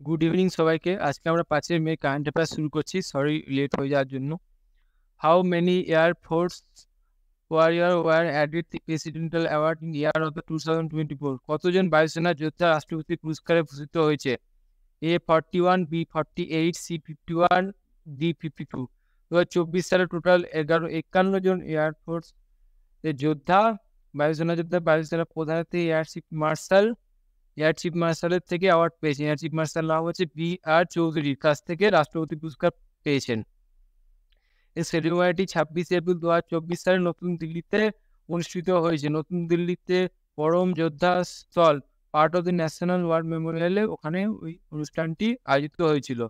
Good evening সবাইকে। আজকে আমরা 5 মে কারেন্ট অ্যাফেয়ার্স শুরু করছি। সরি লেট হয়ে যাওয়ার জন্য। How many air force warrior were added the presidential award in year of the 2024? কতজন বায়ুসেনা যোদ্ধা রাষ্ট্রপতি পুরস্কারে ভূষিত হয়েছে? A41, B48, C51, D52। 2024 সালে টোটাল 51 জন এয়ারফোর্স যোদ্ধা, বায়ুসেনা যোদ্ধা, বায়ুসেনা প্রধানত এয়ার চিফ মার্শালের থেকে অ্যাওয়ার্ড পেয়েছেন। এয়ার চিফ মার্শাল নাম হচ্ছে B.R. চৌধুরীর কাছ থেকে রাষ্ট্রপতি পুরস্কার পেয়েছেন। এই সেরেমনিটি 26 এপ্রিল 2024 সালে নতুন দিল্লিতে অনুষ্ঠিত হয়েছে। নতুন দিল্লিতে Param Yoddha Sthal part of the national war মেমোরিয়ালে ওখানে ওই অনুষ্ঠানটি আয়োজিত হয়েছিল।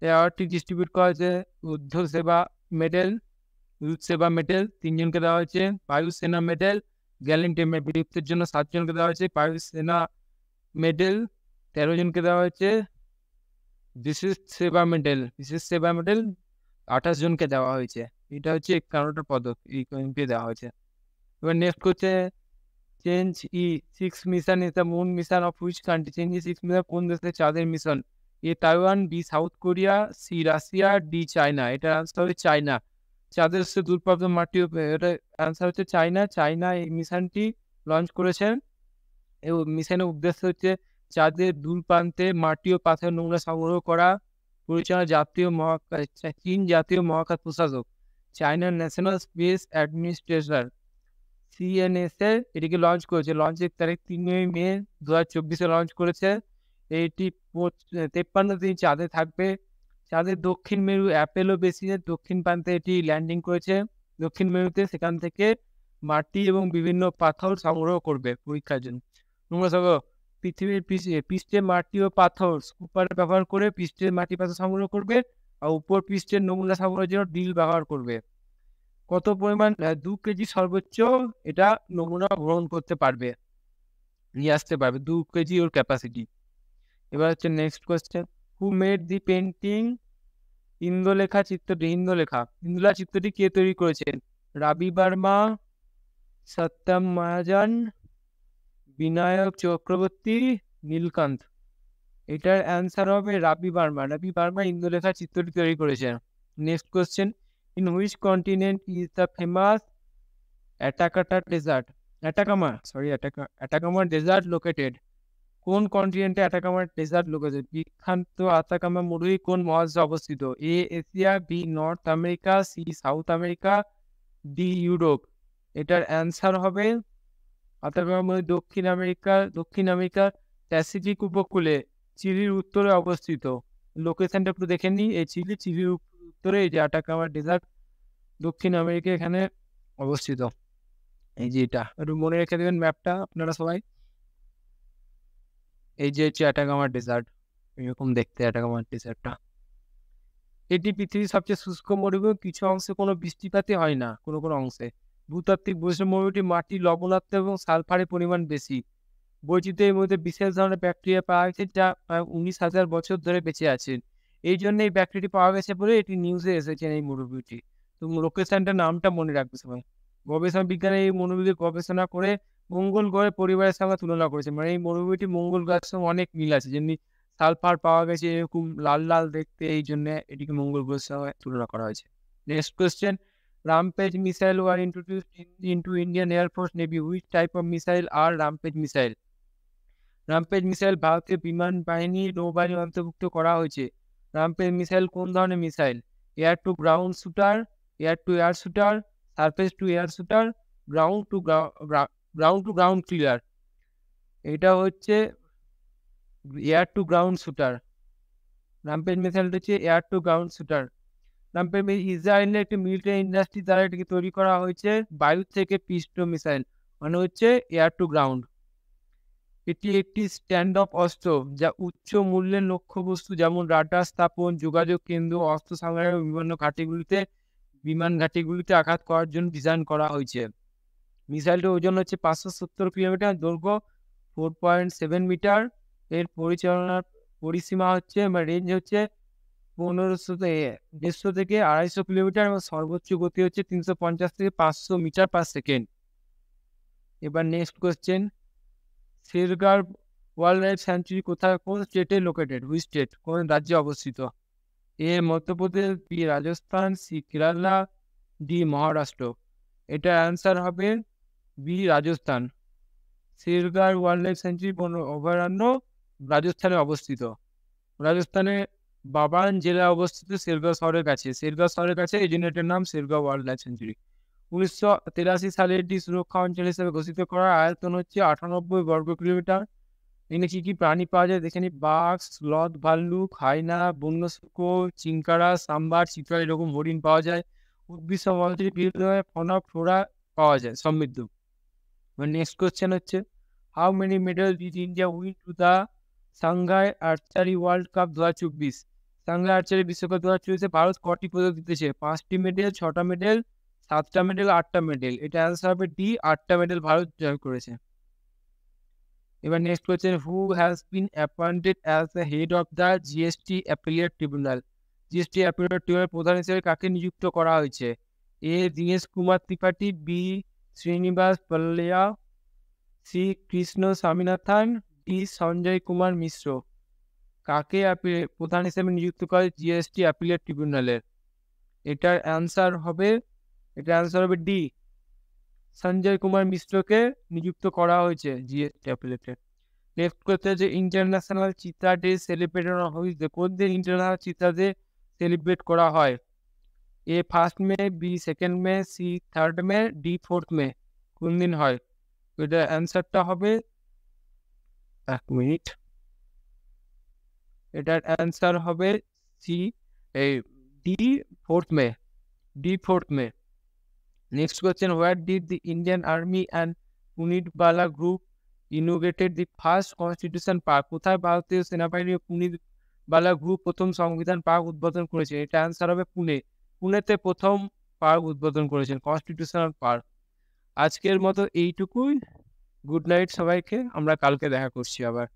এই অ্যাওয়ার্ডটি ডিস্ট্রিবিউট করা হয়েছে যুদ্ধ সেবা মেডেল, ইউথ সেবা মেডেল 3 জনকে দেওয়া হয়েছে, বায়ুসেনা মেডেল গ্যালেন্ট বীরত্বের জন্য 7 জনকে দেওয়া হয়েছে, বায়ুসেনা মেডেল 13 জনকে দেওয়া হয়েছে, বিশেষ সেবা মেডেল 28 জনকে দেওয়া হয়েছে। এটা হচ্ছে 51টা পদক এই দেওয়া হয়েছে। এবার নেক্সট হচ্ছে Chang'e mission is the moon mission of which country? Chang'e mission কোন দেশের চাঁদের মিশন? A Taiwan, B south Korea, C Russia, D China. এটার আনসার হচ্ছে চায়না। চাঁদের সে দূরপ্রাপ্ত মাটি, এটা আনসার হচ্ছে চায়না। চায়না এই মিশনটি লঞ্চ করেছেন। এই মিশনের উদ্দেশ্য হচ্ছে চাঁদের দূর প্রান্তে মাটি ও পাথর নোংরা সংগ্রহ করা। পরিচালনা চীন জাতীয় মহাকাশ প্রশাসক, চায়নার ন্যাশনাল স্পেস অ্যাডমিনিস্ট্রেশন CNSA এটিকে লঞ্চ করেছে। লঞ্চের তারিখ 3 মে 2024 লঞ্চ করেছে। এটি 53 দিন চাঁদে থাকবে। চাঁদের দক্ষিণ মেরু অ্যাপেলো বেসিনের দক্ষিণ প্রান্তে এটি ল্যান্ডিং করেছে। দক্ষিণ মেরুতে সেখান থেকে মাটি এবং বিভিন্ন পাথর সংগ্রহ করবে পরীক্ষার জন্য। নোংরা সংগ্রহ, পৃথিবীর পৃষ্ঠে মাটি ও পাথর স্কুপার ব্যবহার করে পৃষ্ঠের মাটি পাথর সংগ্রহ করবে, আর উপর পৃষ্ঠের নমুনা সংগ্রহের জন্য ড্রিল ব্যবহার করবে। কত পরিমাণ? 2 কেজি সর্বোচ্চ এটা নমুনা গ্রহণ করতে পারবে, নিয়ে আসতে পারবে। 2 কেজি ওর ক্যাপাসিটি। এবার হচ্ছে next question, who made the painting Indralekha চিত্রটি? ইন্দ্রলেখা চিত্রটি কে তৈরি করেছেন? রাবি বার্মা, সত্যম মহাজন, বিনায়ক চক্রবর্তী, নীলকান্ত। এটার অ্যান্সার হবে রাবি বার্মা। রাবি বার্মা ইন্দ্রলেখা চিত্রটি তৈরি করেছেন। Next question, in which continent is the famous Atacama desert located? কোন কন্টিনেন্টে অ্যাটাকামা ডেজার্ট লোকেটেড? বিখ্যাত আতাকামা মরুভূমি কোন মহাদেশে অবস্থিত? A Asia, B north America, C south America, D Europe. এটার অ্যান্সার হবে আতাকামা মরুভূমি দক্ষিণ আমেরিকার প্যাসিফিক উপকূলে চিলির উত্তরে অবস্থিত। লোকেশনটা একটু দেখে নিই। এই চিলির উত্তরে এই যে আটাকামা ডেজার্ট দক্ষিণ আমেরিকা এখানে অবস্থিত। এই যে এটা একটু মনে রেখে দেবেন ম্যাপটা আপনারা সবাই। এই যে হচ্ছে আটাকামা ডেজার্ট, এরকম দেখতে আটাকামা ডেজার্টটা। এটি পৃথিবীর সবচেয়ে শুষ্ক মরুভূমি। কিছু অংশে কোনো বৃষ্টিপাতই হয় না, কোনো অংশে। ভূতাত্ত্বিক বৈশিষ্ট্য, মরুভূমিটি মাটি লবণাক্ত এবং সালফারের পরিমাণ বেশি। বৈচিত্র্যের মধ্যে বিশেষ ধরনের ব্যাকটেরিয়া পাওয়া গেছে যা 19,000 বছর ধরে বেঁচে আছে। এই জন্য এই ব্যাকটেরিয়া পাওয়া গেছে বলে এটি নিউজে এসেছে এই মরুভূমিটি। তো লোকেশনটার নামটা মনে রাখবে সবাই। গবেষণা বিজ্ঞানে এই মরুভূমির গবেষণা করে মঙ্গল গ্রহের পরিবারের সঙ্গে তুলনা করেছে। মানে এই মরুভূমিটি মঙ্গল গ্রহের সঙ্গে অনেক মিল আছে, যেমনি সালফার পাওয়া গেছে এরকম লাল লাল দেখতে, এই জন্য এটিকে মঙ্গল গ্রহের সঙ্গে তুলনা করা হয়েছে। Next question, Rampage missile were introduced into Indian Air Force Navy. Which type of missile are Rampage missile? Rampage missile ভারতীয় বিমান বাহিনী নৌবাহিনী অন্তর্ভুক্ত করা হয়েছে। রামপেজ মিসাইল কোন ধরনের missile? Air to ground shooter, air to air shooter, surface to air shooter, ground to ground clear. এটা হচ্ছে air to ground shooter. Rampage মিসাইলটা হচ্ছে air to ground shooter. Rampage ইসরায়েলের একটি মিলিটারি ইন্ডাস্ট্রি দ্বারা এটিকে তৈরি করা হয়েছে। বায়ু থেকে পৃষ্ঠ মিসাইল, মানে হচ্ছে এয়ার টু গ্রাউন্ড। এটি একটি স্ট্যান্ড অফ অস্ত্র যা উচ্চ মূল্যের লক্ষ্যবস্তু যেমন রাডার স্থাপন, যোগাযোগ কেন্দ্র, অস্ত্র সংগ্রহ বিভিন্ন বিমান ঘাঁটিগুলিতে আঘাত করার জন্য ডিজাইন করা হয়েছে। মিসাইলটির ওজন হচ্ছে 570 কিলোমিটার, দৈর্ঘ্য 4.7 মিটার। এর পরিচালনার পরিসীমা হচ্ছে রেঞ্জ হচ্ছে 150 থেকে 250 কিলোমিটার এবং সর্বোচ্চ গতি হচ্ছে 350 থেকে 500 মিটার পার সেকেন্ড। এবার next question, Shergaon wildlife sanctuary কোথায়, কোন স্টেটে লোকেটেড, হুইচ স্টেট, কোন রাজ্যে অবস্থিত? A Madhya Pradesh, B Rajasthan, C Kerala, D Maharashtra. এটার অ্যান্সার হবে B Rajasthan. Shergarh wildlife sanctuary অভয়ারণ্য রাজস্থানে অবস্থিত। রাজস্থানে বাবান জেলায় অবস্থিত, সিরগাঁও শহরের কাছে। সিরগাঁও শহরের কাছে, এই জন্য এটার নাম সিরগাঁও ওয়াইল্ড লাইফ স্যাঞ্চুরি। 1983 সালে এটি সুরক্ষা অঞ্চল হিসেবে ঘোষিত করার আয়তন হচ্ছে 98 বর্গ কিলোমিটার। এখানে কি কি প্রাণী পাওয়া যায় দেখে নি। বাঘ, স্লথ, ভাল্লুক, হাইনা, বন্য শুকর, চিংকারা, সাম্বার, চিত্রা, এরকম হরিণ পাওয়া যায়। উদ্ভিদ সমাজের বিভিন্ন ফনা ফ্লোরা পাওয়া যায় সমৃদ্ধ। নেক্সট কোয়েশ্চেন হচ্ছে, how many medal did India win to the Shanghai archery world cup 2024? Shanghai archery বিশ্বকাপ 2024 ভারত কটি পদক জিতেছে? 5টি মেডেল, 6টা মেডেল, 7টা মেডেল, 8টা মেডেল। এটা অ্যান্সার হবে ডি, 8টা মেডেল ভারত জয় করেছে। এবার next question, who has been appointed as the head of the GST appellate tribunal? GST appellate tribunal প্রধান হিসেবে কাকে নিযুক্ত করা হয়েছে? এ Dinesh Kumar Tripathi, B Srinivas Palliya, C Krishna Swaminathan, D Sanjay Kumar Mishra. কাকে প্রধান হিসেবে নিযুক্ত করে জিএসটি অ্যাপিলেট ট্রিব্যুনালের? এটার অ্যান্সার হবে ডি, সঞ্জয় কুমার মিশ্রকে নিযুক্ত করা হয়েছে জিএসটি অ্যাপিলেটে। নেক্সট করতে হচ্ছে, ইন্টারন্যাশনাল চিত্রা ডে সেলিব্রেট হয়েছে কোন দিন? ইন্টারন্যাশনাল চিত্রা ডে সেলিব্রেট করা হয়? এ 1 মে, বি 2 মে, সি 3 মে, ডি 4 মে। কোন দিন হয়? এটা অ্যান্সারটা হবে, 1 মিনিট, এটার অ্যান্সার হবে C, D 4 May, D 4 May. Next question, where did the Indian army and Punit Balan group inaugurated the first constitution park? কোথায় ভারতীয় সেনাবাহিনী ও পুনিতবালা গ্রুপ প্রথম সংবিধান পার্ক উদ্বোধন করেছে? এটা অ্যান্সার হবে পুনে। পুনেতে প্রথম পার্ক উদ্বোধন করেছেন, কনস্টিটিউশনাল পার্ক। আজকের মতো এইটুকুই। গুড নাইট সবাইকে, আমরা কালকে দেখা করছি আবার।